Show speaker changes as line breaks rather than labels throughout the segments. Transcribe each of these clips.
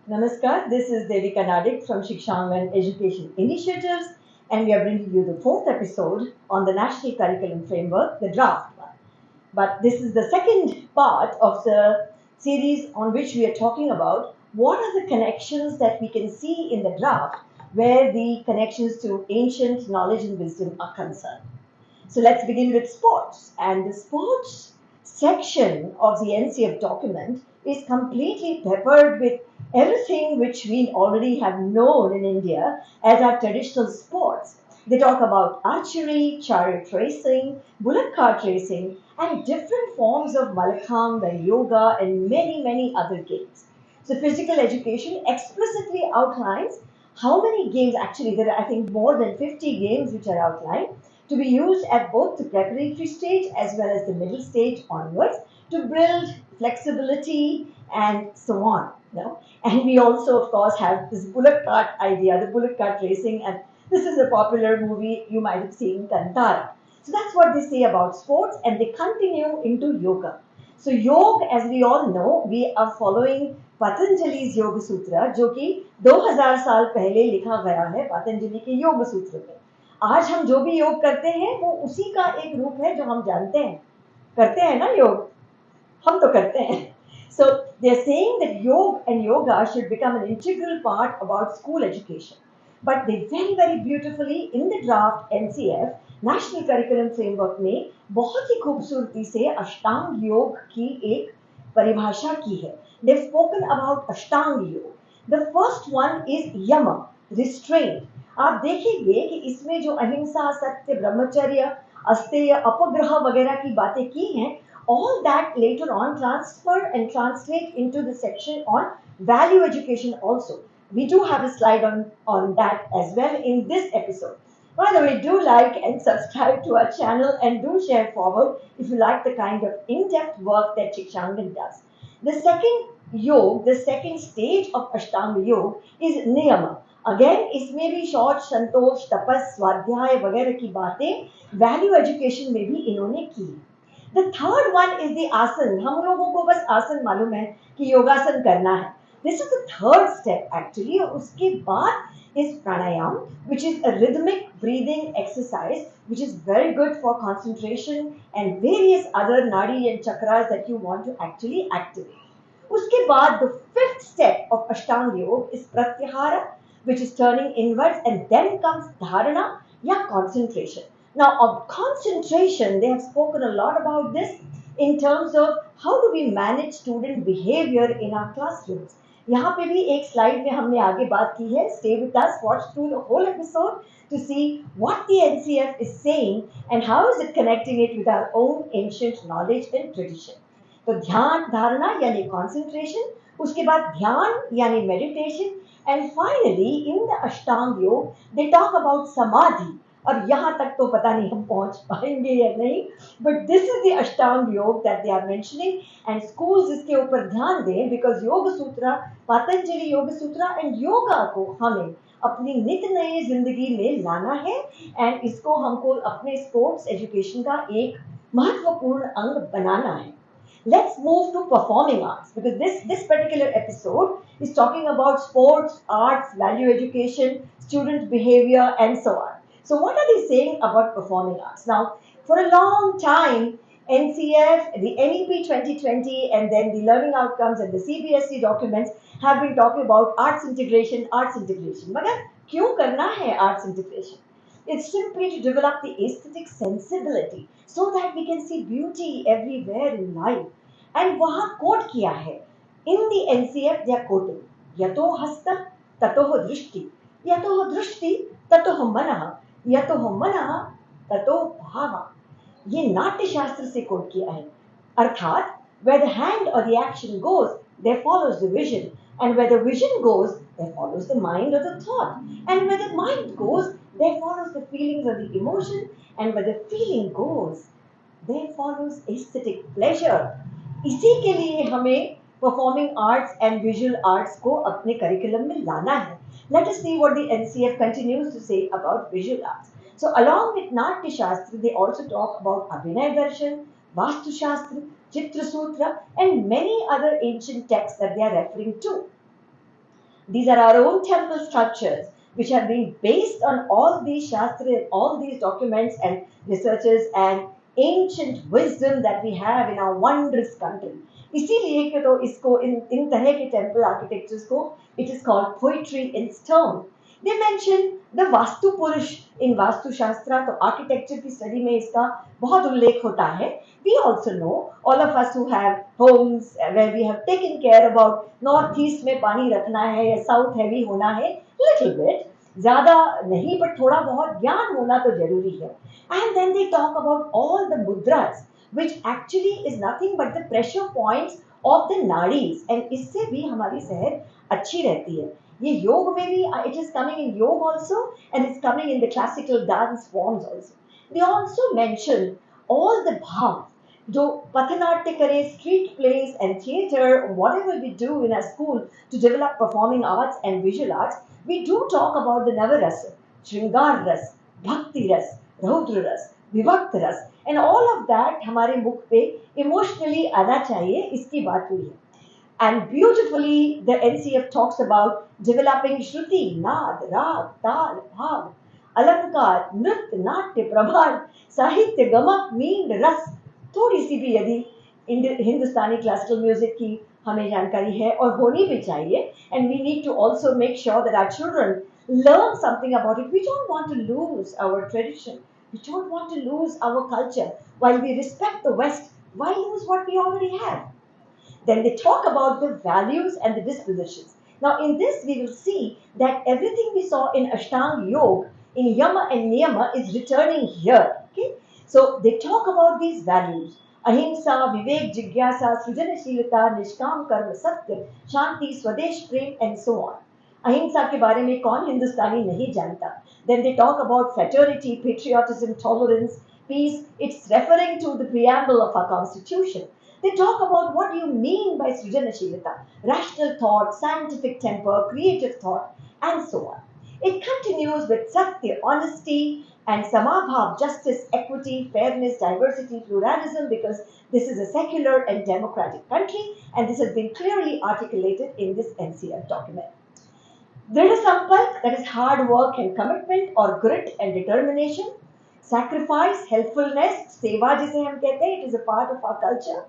Namaskar, this is Devika Nadig from Shikshangan Education Initiatives, and we are bringing you the fourth episode on the National Curriculum Framework, the draft one. But this is the second part of the series on which we are talking about what are the connections that we can see in the draft where the connections to ancient knowledge and wisdom are concerned. So let's begin with sports. And the sports section of the NCF document is completely peppered with everything which we already have known in India as our traditional sports. They talk about archery, chariot racing, bullock cart racing, and different forms of Malakhamba, yoga, and many other games. So physical education explicitly outlines how many games, actually there are I think more than 50 games which are outlined to be used at both the preparatory stage as well as the middle stage onwards to build flexibility and so on. And we also, of course, have this bullock cart idea, the bullock cart racing, and this is a popular movie you might have seen, Kantara. So that's what they say about sports, and they continue into yoga. So yoga, as we all know, we are following Patanjali's योग सूत्र जो कि 2000 साल पहले लिखा गया है पतंजलि के योग सूत्र में. आज हम जो भी योग करते हैं वो उसी का एक रूप है जो हम जानते हैं. करते हैं ना योग, हम तो करते हैं. So they're saying that yoga and yoga should become an integral part about school education. But they very beautifully in the draft NCF National Curriculum Framework में बहुत ही खूबसूरती से अष्टांग योग की एक परिभाषा की है. They've spoken about अष्टांग योग. The first one is yama, restraint. आप देखेंगे कि इसमें जो अहिंसा, सत्य, ब्रह्मचर्य, अस्तेय, अपग्रह वगैरह की बातें की हैं, all that later on transferred and translate into the section on value education also. We do have a slide on that as well in this episode. By the way, do like and subscribe to our channel and do share forward if you like the kind of in-depth work that Shikshangan does. The second yoga, the second stage of Ashtang Yoga is Niyama. Again, इसमें भी शौच, संतोष, तपस, स्वाध्याय वगैरह की बातें value education में भी इन्होंने की. The third one is the आसन. हम लोगों को बस आसन मालूम है कि योगासन करना है. This is the third step actually. और उसके बाद is pranayam, which is a rhythmic breathing exercise, which is very good for concentration and various other nadi and chakras that you want to actually activate. उसके बाद the fifth step of Ashtanga Yoga is pratyahara, which is turning inwards, and then comes dharana, या concentration. Now, of concentration, they have spoken a lot about this in terms of how do we manage student behavior in our classrooms. यहाँ पे भी एक slide में हमने आगे बात की है. Stay with us, watch through the whole episode to see what the NCF is saying and how is it connecting it with our own ancient knowledge and tradition. तो ध्यान धारणा यानी concentration, उसके बाद ध्यान यानी meditation, and finally in the Ashtang Yoga they talk about samadhi. अब यहाँ तक तो पता नहीं हम पहुँच पाएंगे या नहीं, but this is the Ashtang Yoga that they are mentioning and schools इसके ऊपर ध्यान दें because योग सूत्र, पतंजलि योग सूत्र and योगा को हमें अपनी नित्य नई जिंदगी में लाना है and इसको हमको अपने स्पोर्ट्स एजुकेशन का एक महत्वपूर्ण अंग बनाना है. Let's move to performing arts because this particular episode is talking about sports, arts, value education, student behavior and so on. So what are they saying about performing arts? Now, for a long time, NCF, the NEP 2020 and then the learning outcomes and the CBSE documents have been talking about arts integration. मगर क्यों करना है arts integration? It's simply to develop the aesthetic sensibility so that we can see beauty everywhere in life. And वहाँ quote किया है. In the NCF they are quoting यतो हस्त ततो दृष्टि यतो दृष्टि ततो मनः यतो मनः ततो भावा. ये नाट्य शास्त्र से कोट किया है. अर्थात where the hand or the action goes there follows the vision, and where the vision goes there follows the mind or the thought, and where the mind goes there follows the feelings or the emotion, and where the feeling goes there follows aesthetic pleasure. इसी के लिए हमें performing arts and visual arts को अपने curriculum में लाना है. Let us see what the NCF continues to say about visual arts. So along with Natya Shastra, they also talk about Abhinay Darshan, Vastu Shastra, Chitra Sutra and many other ancient texts that they are referring to. These are our own temple structures, which have been based on all these shastra, all these documents and researches and ancient wisdom that we have in our wondrous country. इसीलिए कि तो इसको इन तरह के temple architectures को it is called poetry in stone. They mention the vastu पुरुष in vastu शास्त्र, तो आर्किटेक्चर की स्टडी में इसका बहुत उल्लेख होता है. We also know, all of us who have homes where we have taken care about north east में पानी रखना है या south heavy होना है, little bit, ज़्यादा नहीं but थोड़ा बहुत ज्ञान होना तो जरूरी है. And then they talk about all the mudras, which actually is nothing but the pressure points of the nadis, and इससे भी हमारी सेहत अच्छी रहती है. ये योग में भी it is coming in yoga also, and it's coming in the classical dance forms also. They also mention all the bhav, जो पथनाट्य करें, street plays and theatre, whatever we do in our school to develop performing arts and visual arts, we do talk about the navarasa, shringar ras, bhakti ras, raudra ras, विभक्त रस, and all of that हमारे मुख पे emotionally आना चाहिए, इसकी बात हुई है. And beautifully the NCF talks about developing shruti, नाद, राग, ताल, भाव, अलंकार, नृत्य, नाट्य, प्रभाव, साहित्य, गमक, मीन, रस. थोड़ी सी भी यदि हिंदुस्तानी क्लासिकल म्यूजिक की हमें जानकारी है और होनी भी चाहिए, and we need to also make sure that our children learn something about it. We don't want to lose our tradition. We don't want to lose our culture. While we respect the West, why lose what we already have? Then they talk about the values and the dispositions. Now in this we will see that everything we saw in Ashtang Yoga, in Yama and Niyama, is returning here. Okay? So they talk about these values. Ahimsa, Vivek, Jigyasa, Srijanashilata, Nishkam, Karma, Satya, Shanti, Swadesh, Prem, and so on. अहिंसा के बारे में कौन हिंदुस्तानी नहीं जानता. Then they talk about fraternity, patriotism, tolerance, peace. It's referring to the preamble of our constitution. They talk about what do you mean by srijanashilata, rational thought, scientific temper, creative thought, and so on. It continues with satya, honesty, and samabhav, justice, equity, fairness, diversity, pluralism, because this is a secular and democratic country, and this has been clearly articulated in this NCF document. Dhrida samkalp, that is hard work and commitment, or grit and determination. Sacrifice, helpfulness, seva जिसे हम कहते हैं, it is a part of our culture.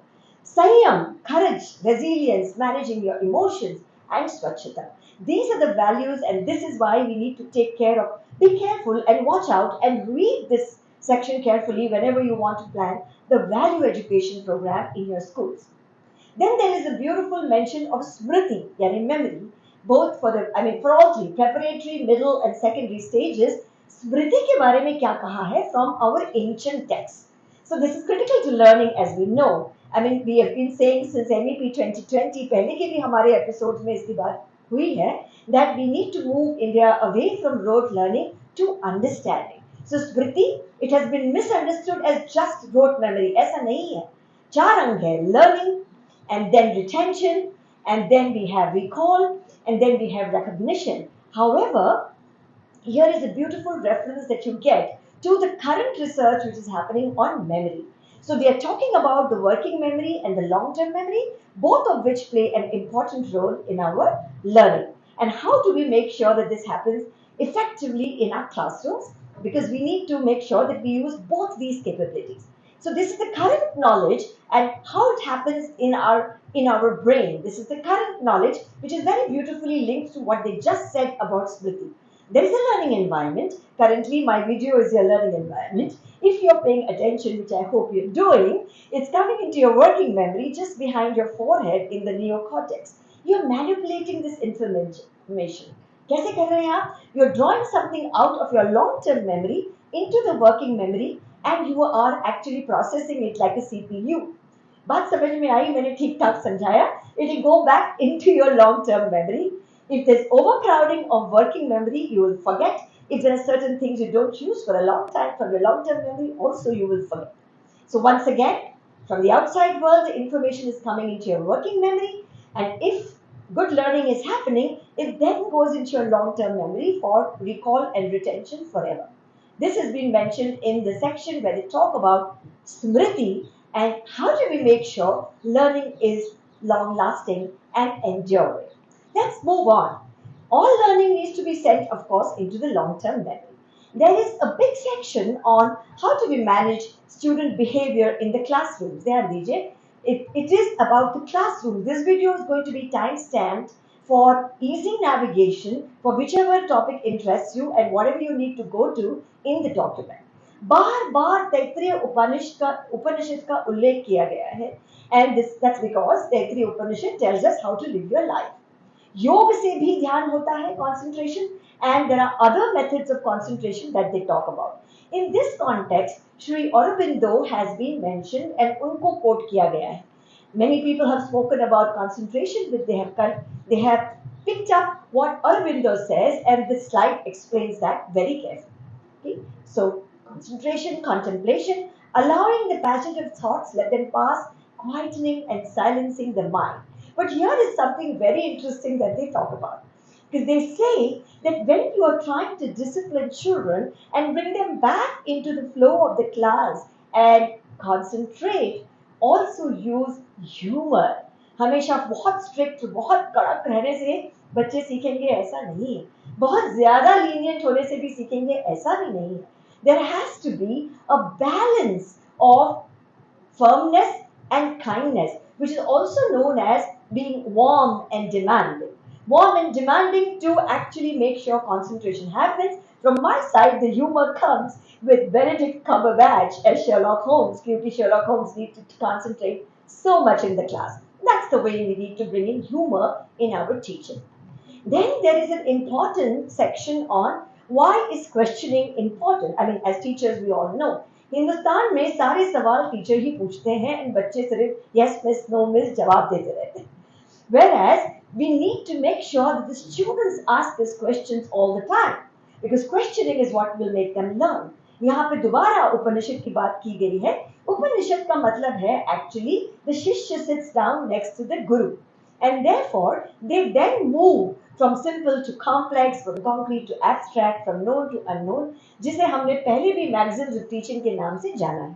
Sanyam, courage, resilience, managing your emotions, and swachhata. These are the values, and this is why we need to take care of, be careful and watch out and read this section carefully whenever you want to plan the value education program in your schools. Then there is a beautiful mention of smriti, yani memory, both for for all three, preparatory, middle and secondary stages. Smriti के बारे में क्या कहा है from our ancient texts. So this is critical to learning, as we know. We have been saying since MEP 2020, पहले के भी हमारे episodes में इसकी बात हुई है, that we need to move India away from rote learning to understanding. So Smriti, it has been misunderstood as just rote memory. ऐसा नहीं है. 4 अंग है: learning, and then retention, and then we have recall, and then we have recognition. However, here is a beautiful reference that you get to the current research which is happening on memory. So they are talking about the working memory and the long-term memory, both of which play an important role in our learning. And how do we make sure that this happens effectively in our classrooms? Because we need to make sure that we use both these capabilities. So this is the current knowledge and how it happens in our brain. This is the current knowledge, which is very beautifully linked to what they just said about Smriti. There is a learning environment. Currently, my video is your learning environment. If you're paying attention, which I hope you're doing, it's coming into your working memory just behind your forehead in the neocortex. You're manipulating this information. कैसे कर रहे हैं आप? You're drawing something out of your long-term memory into the working memory, and you are actually processing it like a CPU. बात समझ में आई? मैंने ठीक ठाक समझाया? It will go back into your long-term memory. If there's overcrowding of working memory, you will forget. If there are certain things you don't use for a long time from your long-term memory, also you will forget. So once again, from the outside world, the information is coming into your working memory, and if good learning is happening, it then goes into your long-term memory for recall and retention forever. This has been mentioned in the section where they talk about Smriti and how do we make sure learning is long-lasting and enduring. Let's move on. All learning needs to be sent, of course, into the long-term memory. There is a big section on how do we manage student behavior in the classrooms. There, DJ. It is about the classroom. This video is going to be time-stamped for easy navigation for whichever topic interests you and whatever you need to go to in the document. बार बार तैत्तिरीय उपनिषद का उल्लेख किया गया है, and that's because Taittiriya Upanishad tells us how to live your life. योग से भी ध्यान होता है, concentration, and there are other methods of concentration that they talk about. In this context, Sri Aurobindo has been mentioned and उनको quote किया गया है. Many people have spoken about concentration, but they have picked up what Aurobindo says, and this slide explains that very carefully. Okay? So, concentration, contemplation, allowing the passage of thoughts, let them pass, quietening and silencing the mind. But here is something very interesting that they talk about. Because they say that when you are trying to discipline children and bring them back into the flow of the class and concentrate, also use humor. हमेशा बहुत strict, बहुत कड़क रहने से बच्चे सीखेंगे ऐसा नहीं है. बहुत ज़्यादा lenient होने से भी सीखेंगे ऐसा भी नहीं है. There has to be a balance of firmness and kindness, which is also known as being warm and demanding. Warm and demanding to actually make sure concentration happens. From my side, the humor comes with Benedict Cumberbatch as Sherlock Holmes, because Sherlock Holmes needs to concentrate so much in the class. That's the way we need to bring in humor in our teaching. Then there is an important section on why is questioning important. I mean, as teachers, we all know. Hindustan में सारे सवाल teacher ही पूछते हैं और बच्चे सिर्फ yes miss no miss जवाब देते रहते हैं. Whereas we need to make sure that the students ask these questions all the time, because questioning is what will make them learn. यहाँ पे दोबारा उपनिषद की बात की गई है. उपनिषद का मतलब है actually the शिष्य sits down next to the guru, and therefore they then move from simple to complex, from concrete to abstract, from known to unknown, जिसे हमने पहले भी मैगजीन्स ऑफ टीचिंग के नाम से जाना है.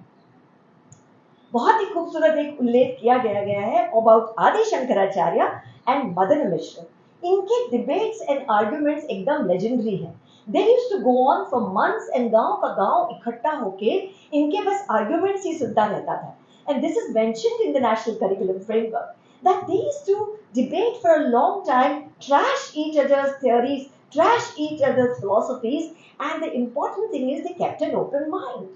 बहुत ही खूबसूरत एक उल्लेख किया गया है अबाउट आदि शंकराचार्य एंड मदन मिश्र. इनके डिबेट्स एंड आर्गुमेंट्स एकदम लेजेंडरी हैं. They used to go on for months and गांव का गांव इकट्ठा होके इनके बस आर्गुमेंट्स ही सुनता रहता था. And this is mentioned in the National Curriculum Framework, that they used to debate for a long time, trash each other's theories, trash each other's philosophies, and the important thing is they kept an open mind.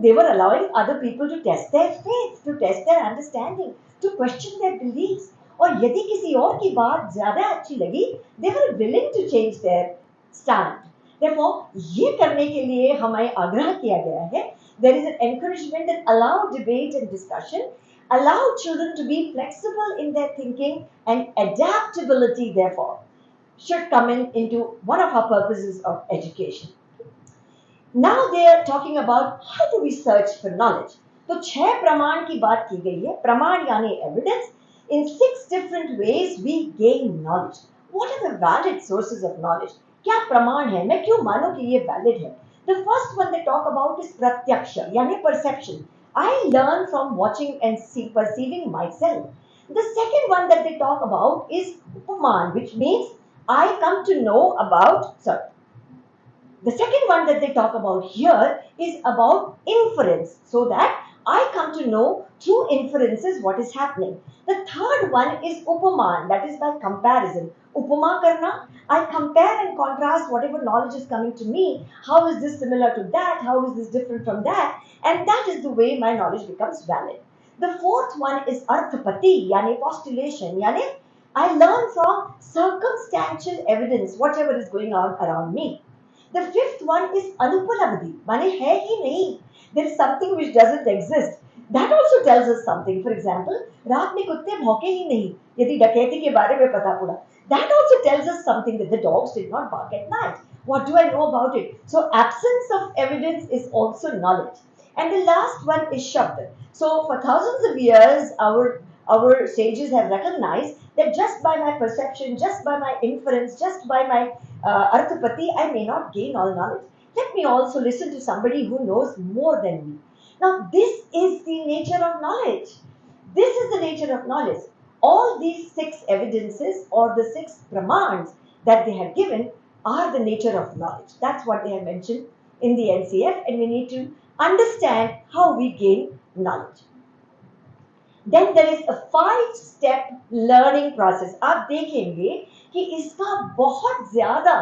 They were allowing other people to test their faith, to test their understanding, to question their beliefs. और यदि किसी और की बात ज़्यादा अच्छी लगी, they were willing to change their stand. Therefore, ये करने के लिए हमें आग्रह किया गया है. There is an encouragement that allow debate and discussion, allow children to be flexible in their thinking, and adaptability, therefore, should come into one of our purposes of education. Now they are talking about how do we search for knowledge. तो 6 प्रमाण की बात की गई है. प्रमाण यानी evidence. In 6 different ways we gain knowledge. What are the valid sources of knowledge? क्या प्रमाण है? मैं क्यों मानूं कि ये valid है? The first one they talk about is pratyaksha, यानी perception. I learn from watching and perceiving myself. The second one that they talk about is upaman, which means I come to know about, the second one that they talk about here is about inference, so that I come to know through inferences what is happening. The third one is upaman, that is by comparison. Upama karna, I compare and contrast whatever knowledge is coming to me. How is this similar to that? How is this different from that? And that is the way my knowledge becomes valid. The fourth one is arthapati, yani postulation, yani I learn from circumstantial evidence, whatever is going on around me. The fifth one is anupalabdhi, mane hai hi nahi. There is something which doesn't exist. That also tells us something. For example, रात में कुत्ते भौंके ही नहीं, यदि डकैती के बारे में पता पड़ा. That also tells us something, that the dogs did not bark at night. What do I know about it? So absence of evidence is also knowledge. And the last one is shabd. So for thousands of years, our sages have recognized that just by my perception, just by my inference, just by my arthapati, I may not gain all knowledge. Let me also listen to somebody who knows more than me. Now, this is the nature of knowledge. This is the nature of knowledge. All these 6 evidences or the 6 pramanns that they have given are the nature of knowledge. That's what they have mentioned in the NCF, and we need to understand how we gain knowledge. Then there is a 5-step learning process. आप देखेंगे कि इसका बहुत ज़्यादा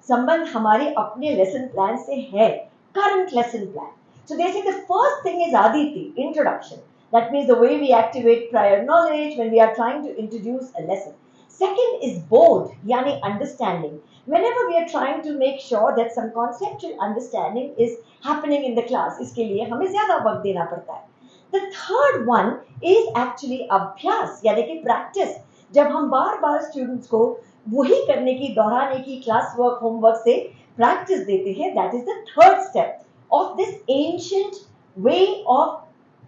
संबंध हमारे अपने lesson plan से है, current lesson plan. So they say the first thing is Aditi, introduction. That means the way we activate prior knowledge when we are trying to introduce a lesson. Second is board, yani understanding. Whenever we are trying to make sure that some conceptual understanding is happening in the class, इसके लिए हमें ज़्यादा वक्त देना पड़ता है. The third one is actually अभ्यास, यानी कि practice. जब हम बार-बार students को वही करने की, दोहराने की class work, homework से practice देते हैं, that is the third step of this ancient way of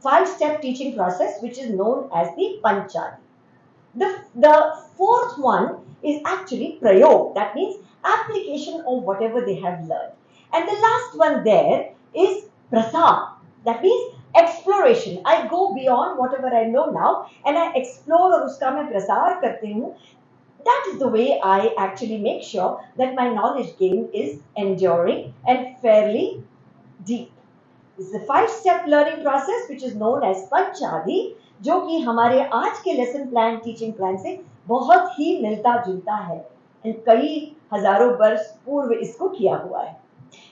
5-step teaching process, which is known as the Panchadi. The fourth one is actually prayog, that means application of whatever they have learned. And the last one there is prasad, that means exploration. I go beyond whatever I know now and I explore और उसका मैं प्रसार करती हूँ. That is the way I actually make sure that my knowledge gain is enduring and fairly deep. This is a 5-step learning process which is known as Panchadi, जो कि हमारे आज के lesson plan, teaching plan से बहुत ही मिलता जुलता है और कई हजारों वर्ष पूर्व इसको किया हुआ है.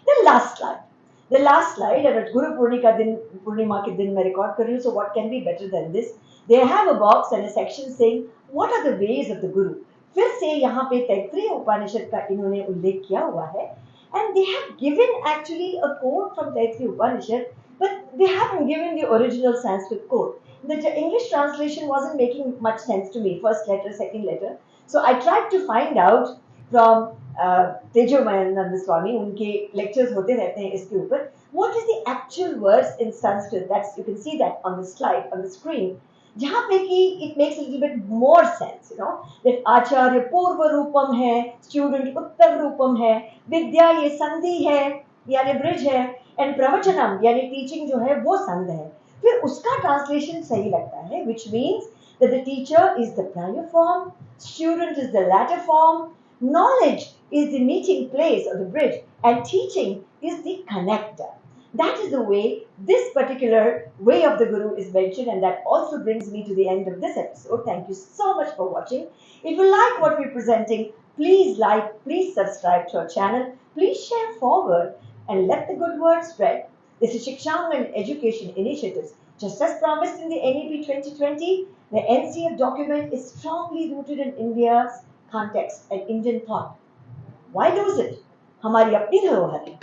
The last slide, अगर गुरु पूर्णिमा के दिन मैं रिकॉर्ड कर रही हूँ, so what can be better than this? They have a box and a section saying what are the ways of the guru. फिर से यहाँ पे तैत्तिरीय उपनिषद का इन्होंने उल्लेख किया हुआ है, and they have given actually a quote from Taittiriya Upanishad, but they haven't given the original Sanskrit quote. The English translation wasn't making much sense to me, first letter, second letter. So I tried to find out from Tejomayananda स्वामी, उनके lectures होते रहते हैं इसके ऊपर, what is the actual words in Sanskrit. That's, you can see that on the slide, on the screen, जहाँ पे कि it makes a little bit more sense, you know, that आचार्य पूर्व रूपम है, student उत्तर रूपम है, विद्या ये संधि है यानी ब्रिज है, and प्रवचनम यानी teaching जो है वो संध है. फिर उसका translation सही लगता है, which means that the teacher is the prior form, student is the latter form, knowledge is the meeting place or the bridge, and teaching is the connector. That is the way this particular way of the Guru is mentioned, and that also brings me to the end of this episode. Thank you so much for watching. If you like what we're presenting, please like, please subscribe to our channel, please share forward, and let the good word spread. This is Shikshangan Education Initiatives. Just as promised in the NEP 2020, the NCF document is strongly rooted in India's context and Indian thought. Why lose it? हमारी अपनी धरोहर है.